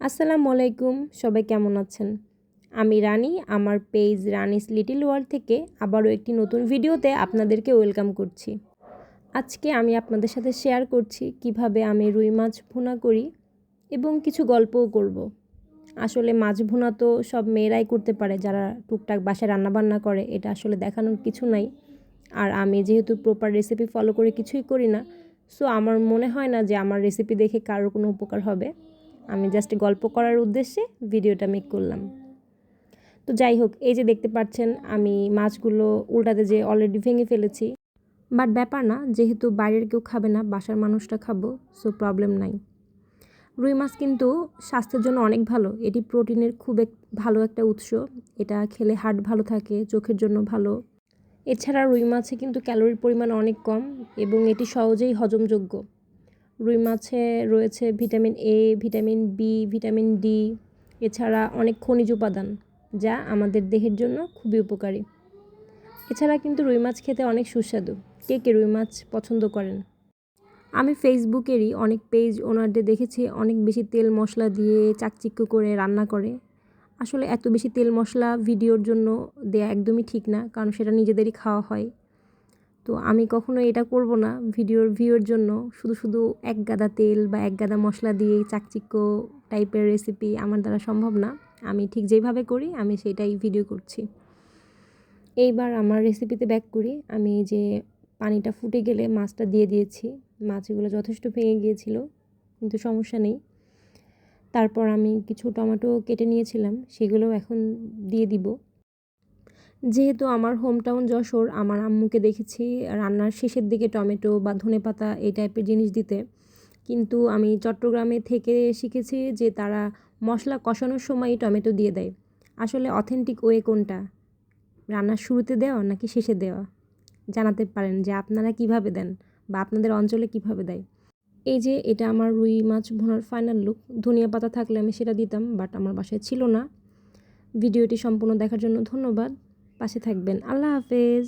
আসসালামু আলাইকুম, সবাই কেমন আছেন? আমি রানী, আমার পেজ রানিস লিটল ওয়ার্ল্ড থেকে আবারও একটি নতুন ভিডিওতে আপনাদেরকে ওয়েলকাম করছি। আজকে আমি আপনাদের সাথে শেয়ার করছি কিভাবে আমি রুই মাছ ভুনা করি এবং কিছু গল্পও করব। আসলে মাছ ভুনা তো সব মেয়েরাই করতে পারে যারা টুকটাক বাসায় রান্নাবান্না করে, এটা আসলে দেখানোর কিছু নাই। আর আমি যেহেতু প্রপার রেসিপি ফলো করে কিছুই করি না, সো আমার মনে হয় না যে আমার রেসিপি দেখে কারোর কোনো উপকার হবে। আমি জাস্ট গল্প করার উদ্দেশ্যে ভিডিওটা মেক করলাম। তো যাই হোক, এই যে দেখতে পাচ্ছেন আমি মাছগুলো উল্টাতে যে অলরেডি ভেঙে ফেলেছি, বাট ব্যাপার না, যেহেতু বাইরের কেউ খাবে না, বাসার মানুষটা খাবো, সো প্রবলেম নাই। রুই মাছ কিন্তু স্বাস্থ্যের জন্য অনেক ভালো, এটি প্রোটিনের খুব ভালো একটা উৎস। এটা খেলে হার্ট ভালো থাকে, চোখের জন্য ভালো। এছাড়া রুই মাছে কিন্তু ক্যালোরির পরিমাণ অনেক কম এবং এটি সহজেই হজমযোগ্য। রুই মাছে রয়েছে vitamin A, vitamin B, vitamin D, এছাড়া অনেক খনিজ উপাদান যা আমাদের দেহের জন্য খুবই উপকারী। এছাড়া কিন্তু রুই মাছ খেতে অনেক সুস্বাদু। কে কে রুই মাছ পছন্দ করেন? আমি ফেসবুকেরই অনেক পেজ ওনারদের দেখেছি অনেক বেশি তেল মশলা দিয়ে চাকচিক্য করে রান্না করে। আসলে এত বেশি তেল মশলা ভিডিওর জন্য দেয়া একদমই ঠিক না, কারণ সেটা নিজেদেরই খাওয়া হয়। তো আমি কখনো এটা করব না ভিডিওর ভিউর জন্য। শুধু শুধু এক গাদা তেল বা এক গাদা মশলা দিয়ে চাকচিক্য টাইপের রেসিপি আমার দ্বারা সম্ভব না। আমি ঠিক যেভাবে করি আমি সেটাই ভিডিও করছি। এইবার আমার রেসিপিতে ব্যাক করি। আমি যে পানিটা ফুটে গেলে মাছটা দিয়ে দিয়েছি। মাছগুলো যথেষ্ট ভেঙে গিয়েছিল, কিন্তু সমস্যা নেই। তারপর আমি কিছু টমেটো কেটে নিয়েছিলাম, সেগুলোও এখন দিয়ে দিব। যেহেতু আমার হোমটাউন যশোর, আমার আম্মুকে দেখেছি রান্নার শেষের দিকে টমেটো বা ধনেপাতা এই টাইপের জিনিস দিতে, কিন্তু আমি চট্টগ্রামে থেকে শিখেছি যে তারা মশলা কষানোর সময়ই টমেটো দিয়ে দেয়। আসলে অথেন্টিক ওয়ে কোনটা, রান্নার শুরুতে দেওয়া নাকি শেষে দেওয়া? জানাতে পারেন যে আপনারা কিভাবে দেন বা আপনাদের অঞ্চলে কিভাবে দেয়। এই যে এটা আমার রুই মাছ ভুনার ফাইনাল লুক। ধনিয়া পাতা থাকলে আমি সেটা দিতাম, বাট আমার বাসায় ছিল না। ভিডিওটি সম্পূর্ণ দেখার জন্য ধন্যবাদ। পাশে থাকবেন। আল্লাহ হাফেজ।